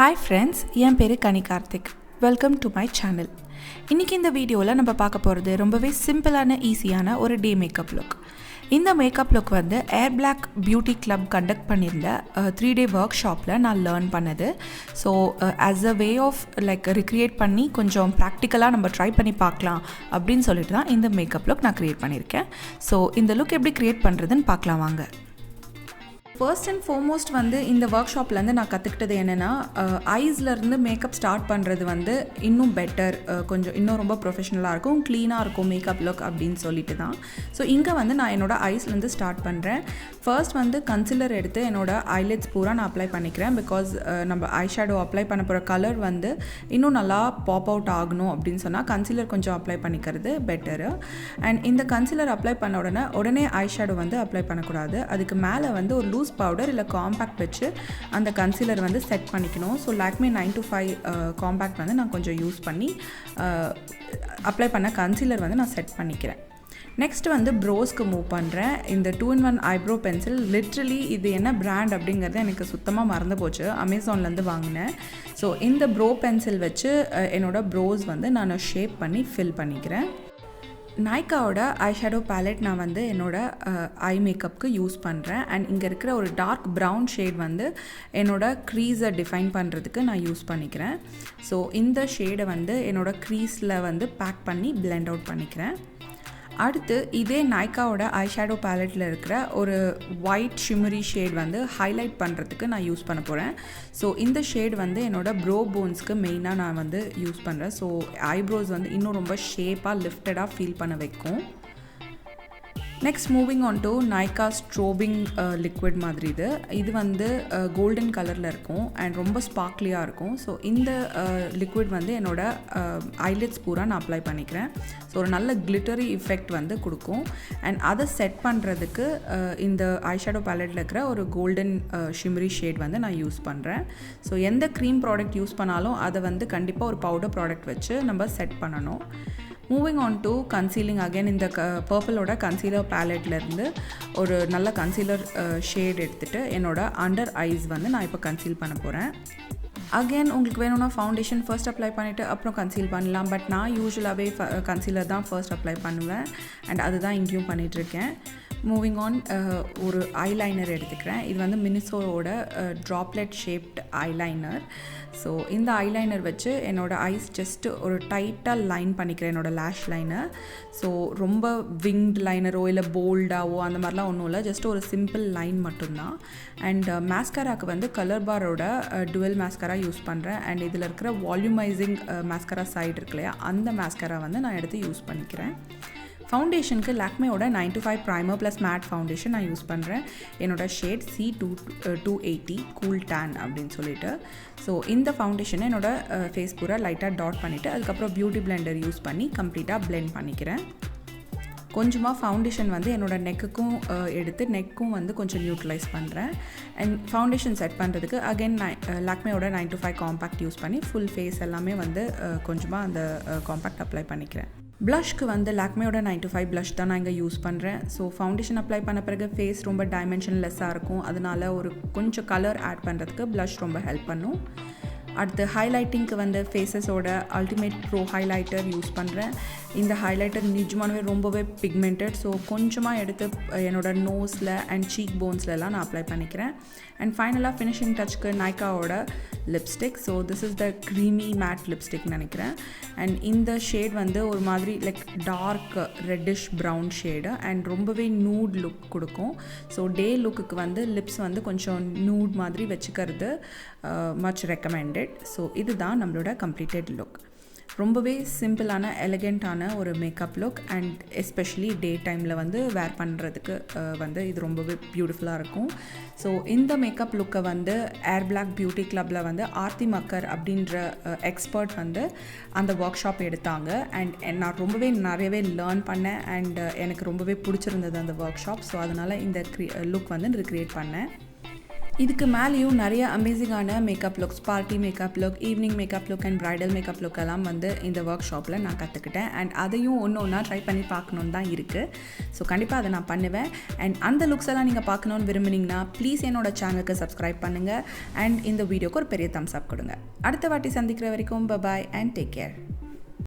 Hi friends, என் பேரு Kanikarthik. Welcome to my channel. இன்றைக்கி இந்த வீடியோவில் நம்ம பார்க்க போகிறது ரொம்பவே சிம்பிளான ஈஸியான ஒரு டே மேக்கப் லுக். இந்த மேக்கப் லுக் வந்து Air Black Beauty Club conduct பண்ணியிருந்த 3-day ஒர்க் ஷாப்பில் நான் லேர்ன் பண்ணது. So as a way of recreate பண்ணி கொஞ்சம் ப்ராக்டிக்கலாக நம்ம ட்ரை பண்ணி பார்க்கலாம் அப்படின்னு சொல்லிட்டு தான் இந்த மேக்கப் லுக் நான் க்ரியேட் பண்ணியிருக்கேன். ஸோ இந்த லுக் எப்படி க்ரியேட் பண்ணுறதுன்னு பார்க்கலாம் வாங்க. ஃபர்ஸ்ட் அண்ட் ஃபார்மோஸ்ட் வந்து இந்த ஒர்க் ஷாப்லேருந்து நான் கற்றுக்கிட்டது என்னென்னா, ஐஸ்லேருந்து மேக்கப் ஸ்டார்ட் பண்ணுறது வந்து இன்னும் பெட்டர், கொஞ்சம் இன்னும் ரொம்ப ப்ரொஃபஷ்னலாக இருக்கும், க்ளீனாக இருக்கும் மேக்கப் லுக் அப்படின்னு சொல்லிட்டு தான். ஸோ இங்கே வந்து நான் என்னோடய ஐஸ்லேருந்து ஸ்டார்ட் பண்ணுறேன். ஃபர்ஸ்ட் வந்து கன்சிலர் எடுத்து என்னோடய ஐலிட்ஸ் பூரா நான் அப்ளை பண்ணிக்கிறேன். பிகாஸ் நம்ம ஐ ஷேடோ அப்ளை பண்ண போகிற கலர் வந்து இன்னும் நல்லா பாப் அவுட் ஆகணும் அப்படின்னு சொன்னால் கன்சிலர் கொஞ்சம் அப்ளை பண்ணிக்கிறது பெட்டரு. அண்ட் இந்த கன்சிலர் அப்ளை பண்ண உடனே ஐ ஷேடோ வந்து அப்ளை பண்ணக்கூடாது. அதுக்கு மேலே வந்து ஒரு லூஸ் பவுடர் இல்லை காம்பேக்ட் வச்சு அந்த கன்சீலர் வந்து செட் பண்ணிக்கணும். ஸோ லாக்மே 925 காம்பேக்ட் வந்து நான் கொஞ்சம் யூஸ் பண்ணி அப்ளை பண்ண கன்சீலர் வந்து நான் செட் பண்ணிக்கிறேன். நெக்ஸ்ட் வந்து ப்ரோஸ்க்கு மூவ் பண்ணுறேன். இந்த 2-in-1 ஐப்ரோ பென்சில் லிட்ரலி இது என்ன பிராண்ட் அப்படிங்கிறது எனக்கு சுத்தமாக மறந்து போச்சு, அமேசான்லேருந்து வாங்கினேன். ஸோ இந்த ப்ரோ பென்சில் வச்சு என்னோடய ப்ரோஸ் வந்து நான் ஷேப் பண்ணி ஃபில் பண்ணிக்கிறேன். நைக்காவோட ஐ ஷேடோ பேலட் நான் வந்து என்னோடய ஐ மேக்கப்புக்கு யூஸ் பண்ணுறேன். அண்ட் இங்கே இருக்கிற ஒரு டார்க் ப்ரௌன் ஷேட் வந்து என்னோடய க்ரீஸை டிஃபைன் பண்ணுறதுக்கு நான் யூஸ் பண்ணிக்கிறேன். ஸோ இந்த ஷேடை வந்து என்னோடய க்ரீஸில் வந்து பேக் பண்ணி பிளெண்ட் அவுட் பண்ணிக்கிறேன். அடுத்து இதே நைக்காவோட ஐ ஷேடோ பேலட்டில் இருக்கிற ஒரு ஒயிட் ஷிம்மரி ஷேட் வந்து ஹைலைட் பண்ணுறதுக்கு நான் யூஸ் பண்ண போகிறேன். ஸோ இந்த ஷேட் வந்து என்னோடய ப்ரோ போன்ஸ்க்கு மெயினாக நான் வந்து யூஸ் பண்ணுறேன். ஸோ ஐப்ரோஸ் வந்து இன்னும் ரொம்ப ஷேப்பாக லிஃப்டடாக ஃபீல் பண்ண வைக்கும். Next moving on to Nykaa strobing liquid மாதிரி இது வந்து கோல்டன் கலரில் இருக்கும் அண்ட் ரொம்ப ஸ்பார்க்லியாக இருக்கும். ஸோ இந்த லிக்விட் வந்து என்னோடய ஐலிட்ஸ் பூரா நான் அப்ளை பண்ணிக்கிறேன். ஸோ ஒரு நல்ல கிளிட்டரி எஃபெக்ட் வந்து கொடுக்கும். அண்ட் அதை செட் பண்ணுறதுக்கு இந்த ஐ ஷேடோ பேலட்டில் இருக்கிற ஒரு கோல்டன் ஷிம்மரி ஷேட் வந்து நான் யூஸ் பண்ணுறேன். ஸோ எந்த க்ரீம் ப்ராடக்ட் யூஸ் பண்ணாலும் அதை வந்து கண்டிப்பாக ஒரு பவுடர் ப்ராடக்ட் வச்சு நம்ம செட் பண்ணணும். Moving on to concealing again இந்த பர்பிளோட கன்சீலர் பேலட்லேருந்து ஒரு நல்ல கன்சீலர் ஷேட் எடுத்துகிட்டு என்னோடய அண்டர் ஐஸ் வந்து நான் இப்போ கன்சீல் பண்ண போகிறேன். அகெயின் உங்களுக்கு வேணும்னா ஃபவுண்டேஷன் ஃபர்ஸ்ட் அப்ளை பண்ணிவிட்டு அப்புறம் கன்சீல் பண்ணலாம். பட் நான் யூஸ்வலாகவே கன்சீலர் தான் ஃபர்ஸ்ட் அப்ளை பண்ணுவேன் அண்ட் அதுதான் இங்கேயும் பண்ணிகிட்ருக்கேன். மூவிங் ஆன் ஒரு ஐலைனர் எடுத்துக்கிறேன். இது வந்து மினிசோவோட ட்ராப்லெட் ஷேப்ட் ஐலைனர். ஸோ இந்த ஐலைனர் வச்சு என்னோடய ஐஸ் ஜஸ்ட்டு ஒரு டைட்டாக லைன் பண்ணிக்கிறேன் என்னோடய லேஷ் லைனை. ஸோ ரொம்ப விங்ட் லைனரோ இல்லை போல்டாவோ அந்த மாதிரிலாம் ஒன்றும் இல்லை, ஜஸ்ட் ஒரு சிம்பிள் லைன் மட்டும்தான். அண்ட் மேஸ்காராக்கு வந்து கலர் பாரோட டுவெல் மேஸ்காரா யூஸ் பண்ணுறேன். அண்ட் இதில் இருக்கிற வால்யூமைசிங் மேஸ்காரா சைடு இருக்கு இல்லையா, அந்த மேஸ்காரா வந்து நான் எடுத்து யூஸ் பண்ணிக்கிறேன். ஃபவுண்டேஷனுக்கு லாக்மேயோட 925 ப்ரைமர் ப்ளஸ் மேட் ஃபவுண்டேஷன் நான் யூஸ் பண்ணுறேன். என்னோடய ஷேட் C280 கூல் டேன் அப்படின்னு சொல்லிட்டு. ஸோ இந்த ஃபவுண்டேஷனை என்னோடய ஃபேஸ் பூரா லைட்டாக டாட் பண்ணிவிட்டு அதுக்கப்புறம் பியூட்டி பிளெண்டர் யூஸ் பண்ணி கம்ப்ளீட்டாக பிளெண்ட் பண்ணிக்கிறேன். கொஞ்சமாக ஃபவுண்டேஷன் வந்து என்னோடய நெக்குக்கும் எடுத்து நெக்கும் வந்து கொஞ்சம் நியூட்ரலைஸ் பண்ணுறேன். அண்ட் ஃபவுண்டேஷன் செட் பண்ணுறதுக்கு அகெயின் லாக்மேயோட 925 காம்பேக்ட் யூஸ் பண்ணி ஃபுல் ஃபேஸ் எல்லாமே வந்து கொஞ்சமாக அந்த காம்பேக்ட் அப்ளை பண்ணிக்கிறேன். ப்ளஷ்க்கு வந்து லாக்மேயோட 925 ப்ளஷ் தான் நான் இங்கே யூஸ் பண்ணுறேன். ஸோ ஃபவுண்டேஷன் அப்ளை பண்ண பிறகு ஃபேஸ் ரொம்ப டைமென்ஷன் லெஸ்ஸாக இருக்கும், அதனால ஒரு கொஞ்சம் கலர் ஆட் பண்ணுறதுக்கு ப்ளஷ் ரொம்ப ஹெல்ப் பண்ணும். அடுத்து ஹைலைட்டிங்க்கு வந்து ஃபேஸஸோட அல்டிமேட் ப்ரோ ஹைலைட்டர் யூஸ் பண்ணுறேன். இந்த ஹைலைட்டர் நிஜமானவே ரொம்பவே பிக்மெண்டட். ஸோ கொஞ்சமாக எடுத்து என்னோடய நோஸில் அண்ட் சீக் போன்ஸ்லலாம் நான் அப்ளை பண்ணிக்கிறேன். அண்ட் ஃபைனலாக ஃபினிஷிங் டச்சுக்கு நைக்காவோட lipstick. So this is the creamy matte லிப்ஸ்டிக்னு நினைக்கிறேன். அண்ட் இந்த ஷேட் வந்து ஒரு மாதிரி dark reddish brown shade and ரொம்பவே நூட் லுக் கொடுக்கும். ஸோ டே லுக்குக்கு வந்து லிப்ஸ் வந்து கொஞ்சம் நூட் மாதிரி வச்சுக்கிறது மச் ரெக்கமெண்டட். ஸோ இதுதான் நம்மளோட கம்ப்ளீட்டட் லுக். ரொம்பவே சிம்பிளான எலிகெண்ட்டான ஒரு மேக்கப் லுக் அண்ட் எஸ்பெஷலி டே டைமில் வந்து வேர் பண்ணுறதுக்கு வந்து இது ரொம்பவே பியூட்டிஃபுல்லாக இருக்கும். ஸோ இந்த மேக்கப் லுக்கை வந்து ஏர் பிளாக் பியூட்டி கிளப்பில் வந்து ஆர்த்தி மக்கர் அப்படின்ற எக்ஸ்பர்ட் வந்து அந்த ஒர்க் ஷாப் எடுத்தாங்க. அண்ட் நான் நிறையவே லேர்ன் பண்ணேன் அண்ட் எனக்கு ரொம்பவே பிடிச்சிருந்தது அந்த ஒர்க் ஷாப். ஸோ அதனால் இந்த லுக் வந்து ரிக்ரியேட் பண்ணேன். இதுக்கு மேலேயும் நிறைய அமேசிங்கான makeup looks, party makeup look, evening makeup look and bridal makeup look எல்லாம் வந்து இந்த ஒர்க் ஷாப்பில் நான் கற்றுக்கிட்டேன். அண்ட் அதையும் ஒன்று ஒன்றா ட்ரை பண்ணி பார்க்கணுன்னு தான் இருக்குது. ஸோ கண்டிப்பாக அதை நான் பண்ணுவேன். அண்ட் அந்த லுக்ஸ் எல்லாம் நீங்கள் பார்க்கணுன்னு விரும்புனீங்கன்னா ப்ளீஸ் என்னோட சேனலுக்கு சப்ஸ்கிரைப் பண்ணுங்கள். அண்ட் இந்த வீடியோக்கு ஒரு பெரிய தம்ஸ் அப் கொடுங்க. அடுத்த வாட்டி சந்திக்கிற வரைக்கும் பாய் அண்ட் டேக் கேர்.